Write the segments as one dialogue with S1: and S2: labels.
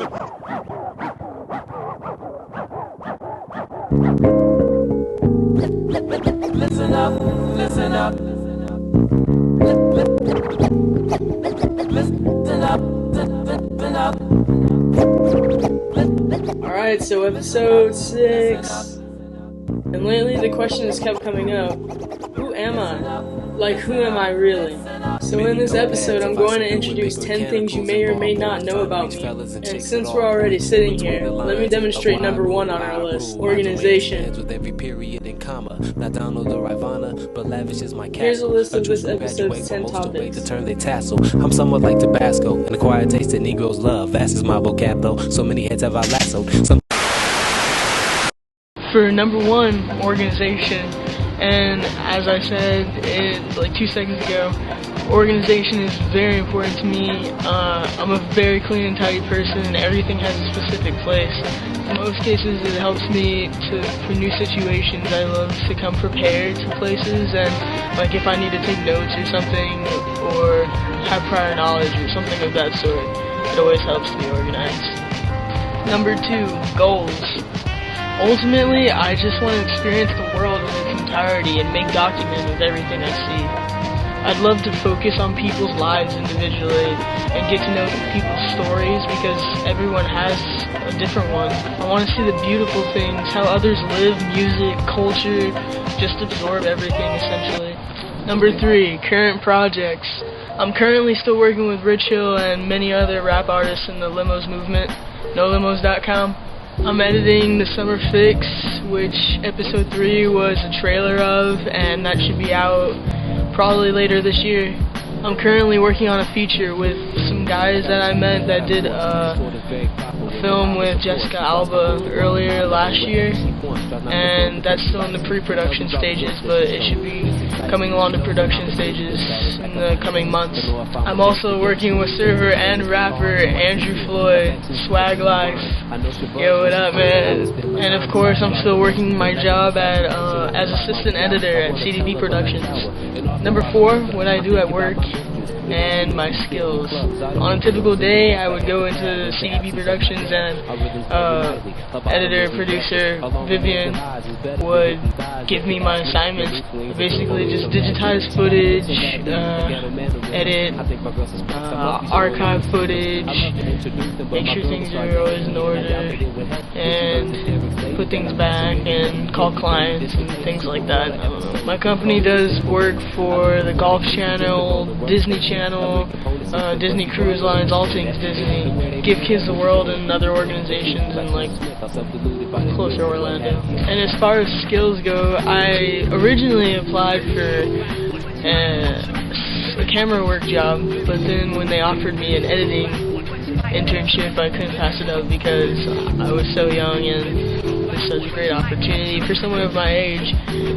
S1: Listen up, listen up. Listen up, listen up.
S2: Alright, so episode 6. And lately the question has kept coming up. Who am I? Like, who am I really? So in this episode, I'm going to introduce 10 things you may or may not know about me. And since we're already sitting here, let me demonstrate number 1 on our list, organization. Here's a list of this episode's 10 topics.
S3: I'm somewhat like Tabasco, an acquired taste that Negroes love. Vast is my vocab though, so many heads have I lassoed.
S2: For number 1, organization. And as I said like 2 seconds ago, organization is very important to me. I'm a very clean and tidy person, and everything has a specific place. In most cases, it helps me for new situations. I love to come prepared to places, and like if I need to take notes or something, or have prior knowledge or something of that sort, it always helps to be organized. Number 2, goals. Ultimately, I just want to experience the world in its entirety and make documents of everything I see. I'd love to focus on people's lives individually and get to know people's stories, because everyone has a different one. I want to see the beautiful things, how others live, music, culture, just absorb everything essentially. Number 3, current projects. I'm currently still working with Rich Hill and many other rap artists in the Limos movement, nolimos.com. I'm editing the Summer Fix, which episode 3 was a trailer of, and that should be out probably later this year. I'm currently working on a feature with some guys that I met that did a film with Jessica Alba earlier last year, and that's still in the pre-production stages, but it should be coming along to production stages in the coming months. I'm also working with server and rapper Andrew Floyd, Swag Life. Yo, what up, man? And of course, I'm still working my job as assistant editor at CDB Productions. Number 4, what I do at work and my skills. On a typical day, I would go into CDB Productions, and editor, producer Vivian would give me my assignments. Basically just digitize footage, edit, archive footage, make sure things are always in order, and put things back and call clients and things like that. My company does work for the Golf Channel, Disney Channel, Disney Cruise Lines, all things Disney, Give Kids the World, and other organizations in like close to Orlando. And as far as skills go, I originally applied for a camera work job, but then when they offered me an editing internship, I couldn't pass it up because I was so young and it was such a great opportunity for someone of my age.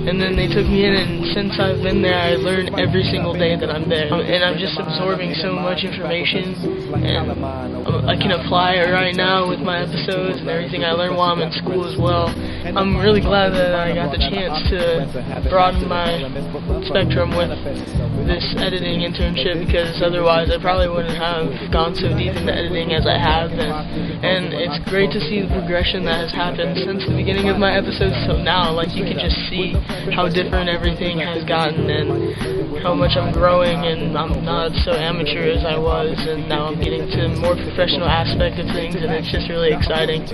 S2: And then they took me in, and since I've been there, I learn every single day that I'm there, and I'm just absorbing so much information, and I can apply it right now with my episodes and everything I learn while I'm in school as well. I'm really glad that I got the chance to broaden my spectrum with this editing internship, because otherwise I probably wouldn't have gone so deep into editing as I have, and it's great to see the progression that has happened since the beginning of my episodes till now. Like, you can just see how different everything has gotten and how much I'm growing, and I'm not so amateur as I was, and now I'm getting to a more professional aspect of things, and it's just really exciting.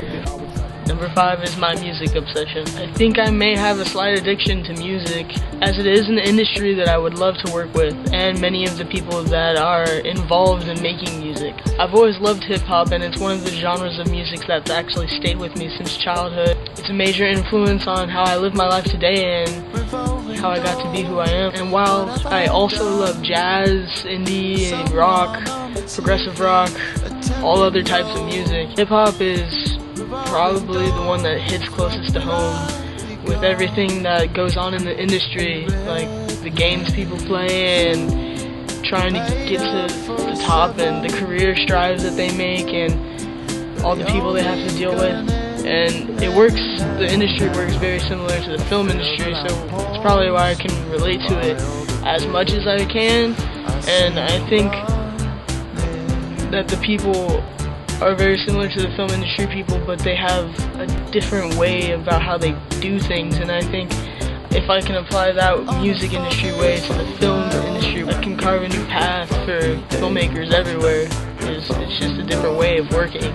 S2: Number 5 is my music obsession. I think I may have a slight addiction to music, as it is an industry that I would love to work with, and many of the people that are involved in making music. I've always loved hip-hop, and it's one of the genres of music that's actually stayed with me since childhood. It's a major influence on how I live my life today and how I got to be who I am. And while I also love jazz, indie, rock, progressive rock, all other types of music, hip-hop is probably the one that hits closest to home with everything that goes on in the industry, like the games people play and trying to get to the top, and the career strides that they make, and all the people they have to deal with. And it works, the industry works very similar to the film industry, so it's probably why I can relate to it as much as I can. And I think that the people are very similar to the film industry people, but they have a different way about how they do things, and I think if I can apply that music industry way to the film industry, I can carve a new path for filmmakers everywhere. It's just a different way of working,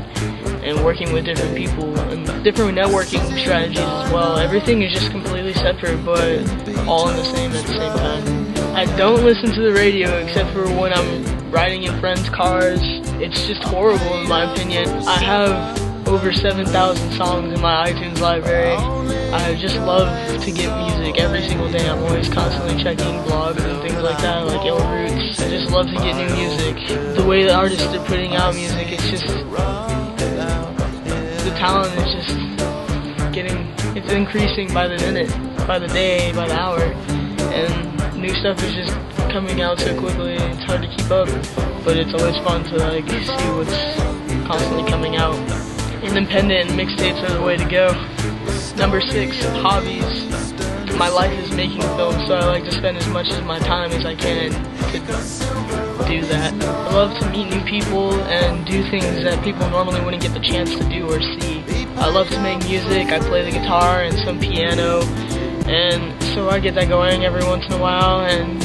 S2: and working with different people, and different networking strategies as well. Everything is just completely separate, but all in the same at the same time. I don't listen to the radio except for when I'm riding in friends' cars. It's just horrible in my opinion. I have over 7,000 songs in my iTunes library. I just love to get music every single day. I'm always constantly checking blogs and things like that, like Ill Roots. I just love to get new music. The way the artists are putting out music, it's just, the talent is just it's increasing by the minute, by the day, by the hour, and new stuff is just coming out so quickly. It's hard to keep up, but it's always fun to like see what's constantly coming out. Independent mixtapes are the way to go. Number 6, hobbies. My life is making films, so I like to spend as much of my time as I can to do that. I love to meet new people and do things that people normally wouldn't get the chance to do or see. I love to make music. I play the guitar and some piano, and so I get that going every once in a while and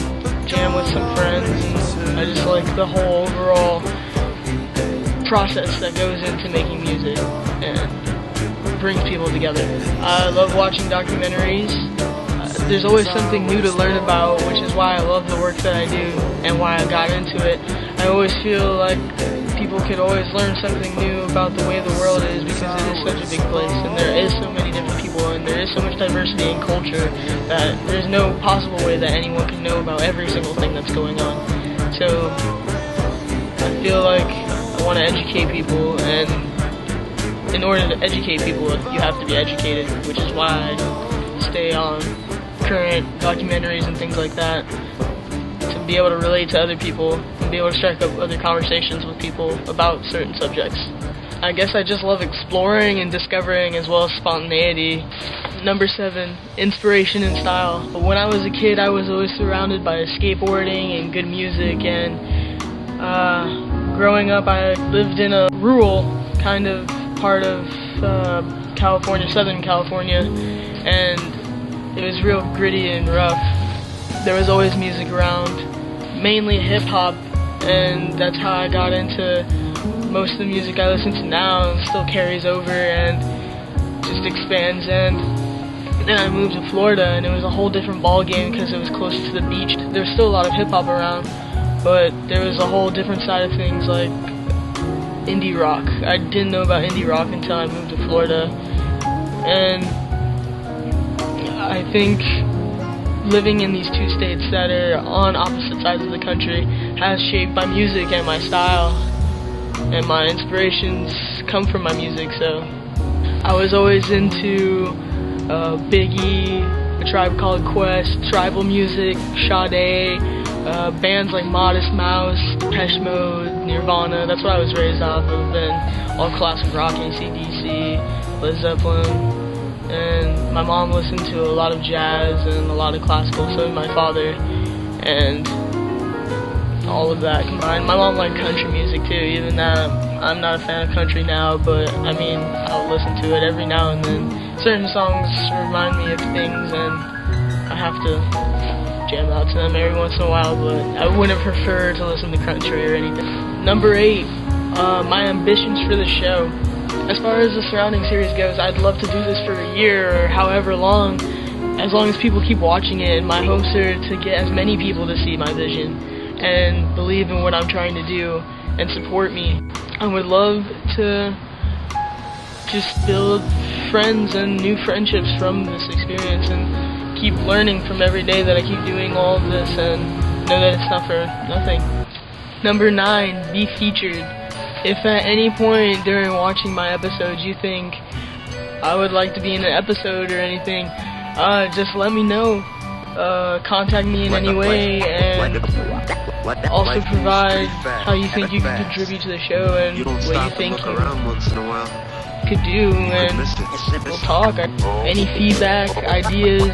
S2: jam with some friends. And I just like the whole overall process that goes into making music and brings people together. I love watching documentaries. There's always something new to learn about, which is why I love the work that I do and why I got into it. I always feel like people could always learn something new about the way the world is, because it is such a big place and there is so many different people and there is so much diversity in culture that there's no possible way that anyone can know about every single thing that's going on. So I feel like I want to educate people, and in order to educate people, you have to be educated, which is why I stay on current documentaries and things like that, to be able to relate to other people and be able to strike up other conversations with people about certain subjects. I guess I just love exploring and discovering, as well as spontaneity. Number 7, inspiration and style. When I was a kid, I was always surrounded by skateboarding and good music, and growing up, I lived in a rural kind of part of California, Southern California, and it was real gritty and rough. There was always music around, mainly hip-hop, and that's how I got into most of the music I listen to now, and still carries over and just expands. And then I moved to Florida, and it was a whole different ball game because it was close to the beach. There was still a lot of hip-hop around, but there was a whole different side of things, like indie rock. I didn't know about indie rock until I moved to Florida, and I think living in these two states that are on opposite sides of the country has shaped my music and my style, and my inspirations come from my music. So I was always into Biggie, A Tribe Called Quest, tribal music, Sade, bands like Modest Mouse, Depeche Mode, Nirvana. That's what I was raised off of, and all classic rock, AC/DC, Led Zeppelin. And my mom listened to a lot of jazz and a lot of classical, so did my father, and all of that combined. My mom liked country music too, even though I'm not a fan of country now, but I mean, I'll listen to it every now and then. Certain songs remind me of things, and I have to jam out to them every once in a while, but I wouldn't prefer to listen to country or anything. Number 8, my ambitions for the show. As far as the surrounding series goes, I'd love to do this for a year or however long as people keep watching it, and my hopes are to get as many people to see my vision and believe in what I'm trying to do and support me. I would love to just build friends and new friendships from this experience, and keep learning from every day that I keep doing all of this, and know that it's not for nothing. Number 9, be featured. If at any point during watching my episodes you think I would like to be in an episode or anything, just let me know. Contact me in any way, and also provide how you think you can contribute to the show and what you think you could do, and we'll talk. Any feedback, ideas,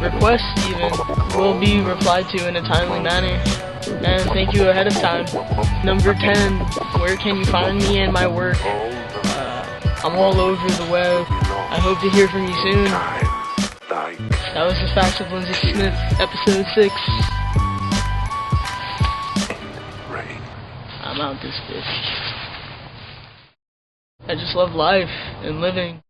S2: requests even, will be replied to in a timely manner. And thank you ahead of time. Number 10, where can you find me and my work? I'm all over the web. I hope to hear from you soon. That was the Facts of Lindsay Smith, episode 6. I'm out this bitch. I just love life and living.